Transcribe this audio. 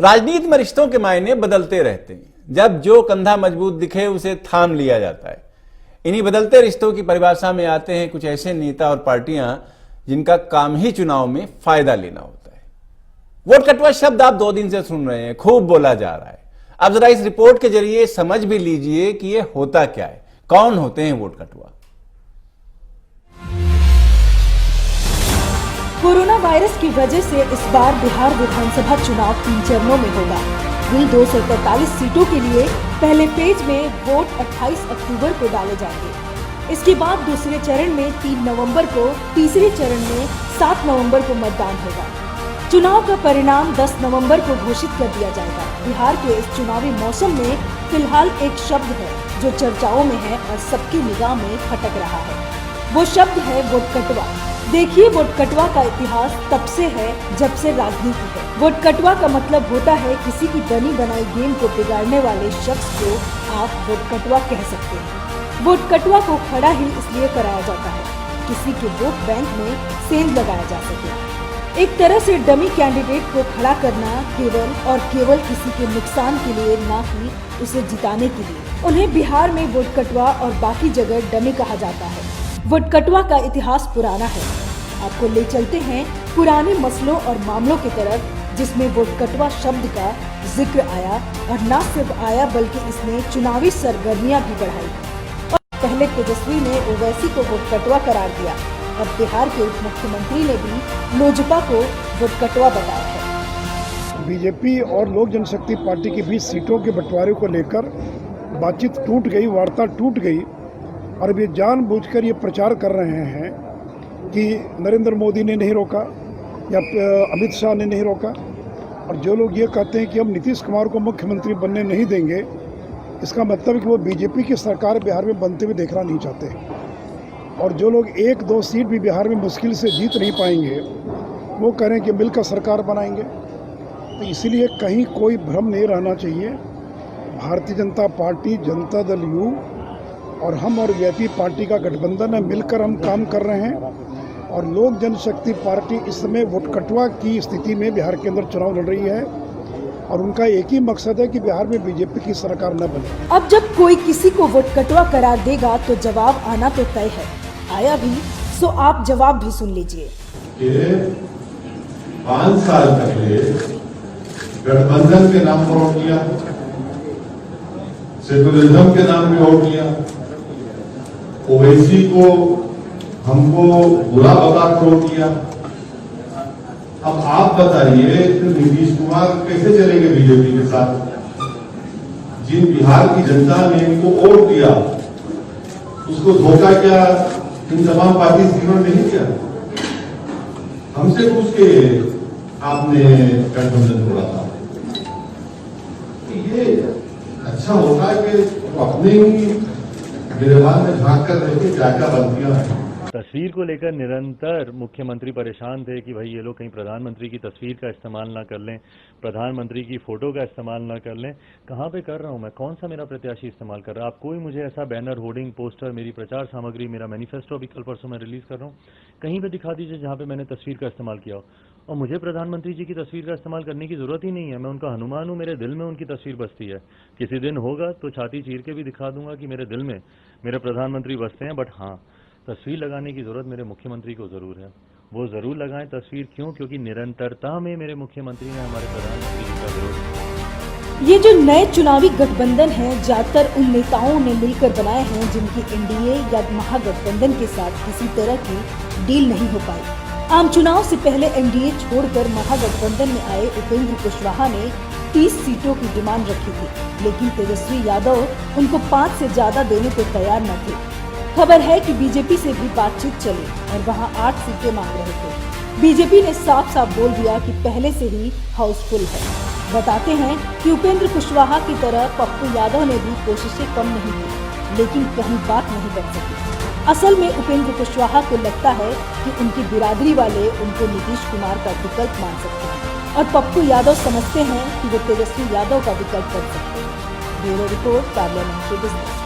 राजनीति में रिश्तों के मायने बदलते रहते हैं। जब जो कंधा मजबूत दिखे उसे थाम लिया जाता है। इन्हीं बदलते रिश्तों की परिभाषा में आते हैं कुछ ऐसे नेता और पार्टियां जिनका काम ही चुनाव में फायदा लेना होता है। वोट कटवा शब्द आप 2 दिन से सुन रहे हैं, खूब बोला जा रहा है। अब जरा इस रिपोर्ट के जरिए समझ भी लीजिए कि यह होता क्या है, कौन होते हैं वोट कटवा। कोरोना वायरस की वजह से इस बार बिहार विधानसभा चुनाव 3 चरणों में होगा। कुल 243 सीटों के लिए पहले फेज में वोट 28 अक्टूबर को डाले जाएंगे। इसके बाद दूसरे चरण में 3 नवंबर को, तीसरे चरण में 7 नवंबर को मतदान होगा। चुनाव का परिणाम 10 नवंबर को घोषित कर दिया जाएगा। बिहार के इस चुनावी मौसम में फिलहाल एक शब्द है जो चर्चाओं में है और सबकी निगाह में खटक रहा है। वो शब्द है वोट कटवा। देखिए, वोट कटवा का इतिहास तब से है जब से राजनीति है। वोट कटवा का मतलब होता है किसी की बनी बनाई गेम को बिगाड़ने वाले शख्स को आप वोट कटवा कह सकते हैं। वोट कटवा को खड़ा ही इसलिए कराया जाता है किसी के वोट बैंक में सेंध लगाया जा सके। एक तरह से डमी कैंडिडेट को खड़ा करना केवल और केवल किसी के नुकसान के लिए, ना कि उसे जिताने के लिए। उन्हें बिहार में वोट कटवा और बाकी जगह डमी कहा जाता है। वोट कटवा का इतिहास पुराना है। आपको ले चलते हैं पुराने मसलों और मामलों की तरफ जिसमें वोट कटवा शब्द का जिक्र आया, और न सिर्फ आया बल्कि इसने चुनावी सरगर्मियां भी बढ़ाई। और पहले तेजस्वी ने ओवैसी को वोट कटवा करार दिया और बिहार के उप मुख्यमंत्री ने भी लोजपा को वोट कटवा बताया है। बीजेपी और लोक जनशक्ति पार्टी के बीच सीटों के बंटवारे को लेकर बातचीत टूट गई, वार्ता टूट गई, और अब ये जानबूझकर ये प्रचार कर रहे हैं कि नरेंद्र मोदी ने नहीं रोका या अमित शाह ने नहीं रोका। और जो लोग ये कहते हैं कि हम नीतीश कुमार को मुख्यमंत्री बनने नहीं देंगे, इसका मतलब है कि वो बीजेपी की सरकार बिहार में बनते हुए देखना नहीं चाहते। और जो लोग 1-2 सीट भी बिहार में मुश्किल से जीत नहीं पाएंगे, वो कह रहे हैं कि मिलकर सरकार बनाएंगे। तो इसीलिए कहीं कोई भ्रम नहीं रहना चाहिए। भारतीय जनता पार्टी, जनता दल यू और हम और वीआईपी पार्टी का गठबंधन है, मिलकर हम काम कर रहे हैं। और लोक जनशक्ति पार्टी इस समय वोट कटवा की स्थिति में बिहार के अंदर चुनाव लड़ रही है, और उनका एक ही मकसद है कि बिहार में बीजेपी की सरकार न बने। अब जब कोई किसी को वोट कटवा करार देगा तो जवाब आना तो तय है। आया भी, सो आप जवाब भी सुन लीजिए। 5 साल पहले गठबंधन के नाम पर वोट किया, सेकुलरिज्म के नाम पे वोट किया, ओवैसी को हमको बुरा बता वोट किया। अब आप बताइए तो नीतीश कुमार कैसे चलेंगे बीजेपी के साथ? जिन बिहार की जनता ने इनको वोट दिया उसको धोखा क्या इन तमाम पार्टी ने नहीं किया? हमसे पूछ के आपने गठबंधन तोड़ा था। ये अच्छा होता है कि अपने ही गिरबान में झांक कर देखे क्या क्या गलतियां हैं। तस्वीर को लेकर निरंतर मुख्यमंत्री परेशान थे कि भाई ये लोग कहीं प्रधानमंत्री की तस्वीर का इस्तेमाल ना कर लें, प्रधानमंत्री की फोटो का इस्तेमाल ना कर लें। कहाँ पे कर रहा हूँ मैं? कौन सा मेरा प्रत्याशी इस्तेमाल कर रहा है? आप कोई मुझे ऐसा बैनर, होर्डिंग, पोस्टर, मेरी प्रचार सामग्री, मेरा मैनिफेस्टो अभी कल परसों मैं रिलीज कर रहा हूँ, कहीं पे दिखा दीजिए जहाँ पे मैंने तस्वीर का इस्तेमाल किया हो। और मुझे प्रधानमंत्री जी की तस्वीर का इस्तेमाल करने की जरूरत ही नहीं है। मैं उनका हनुमान हूँ, मेरे दिल में उनकी तस्वीर बसती है। किसी दिन होगा तो छाती चीर के भी दिखा दूंगा कि मेरे दिल में मेरे प्रधानमंत्री बसते हैं। बट हाँ, तस्वीर लगाने की जरूरत मेरे मुख्यमंत्री को जरूर है। वो जरूर लगाएं तस्वीर। क्यों? क्योंकि निरंतरता में मेरे मुख्यमंत्री ने हमारे प्रधानमंत्री जी का विरोध किया। ये जो नए चुनावी गठबंधन है, ज्यादातर उन नेताओं ने मिलकर बनाए हैं जिनकी एनडीए या महागठबंधन के साथ किसी तरह की डील नहीं हो पाई। आम चुनाव से पहले एनडीए छोड़कर महागठबंधन में आए उपेंद्र कुशवाहा ने 30 सीटों की डिमांड रखी थी, लेकिन तेजस्वी यादव उनको 5 से ज्यादा देने को तैयार न थे। खबर है कि बीजेपी से भी बातचीत चली और वहां 8 सीटें मांग रहे थे। बीजेपी ने साफ साफ बोल दिया कि पहले से ही हाउसफुल है। बताते हैं कि उपेंद्र कुशवाहा की तरह पप्पू यादव ने भी कोशिशें कम नहीं की, लेकिन कहीं बात नहीं बन सकी। असल में उपेंद्र कुशवाहा को लगता है कि उनकी बिरादरी वाले उनको नीतीश कुमार का विकल्प मान सकते हैं, और पप्पू यादव समझते हैं कि वो तेजस्वी यादव का विकल्प बन सकते हैं। Bureau report, parliamentary business.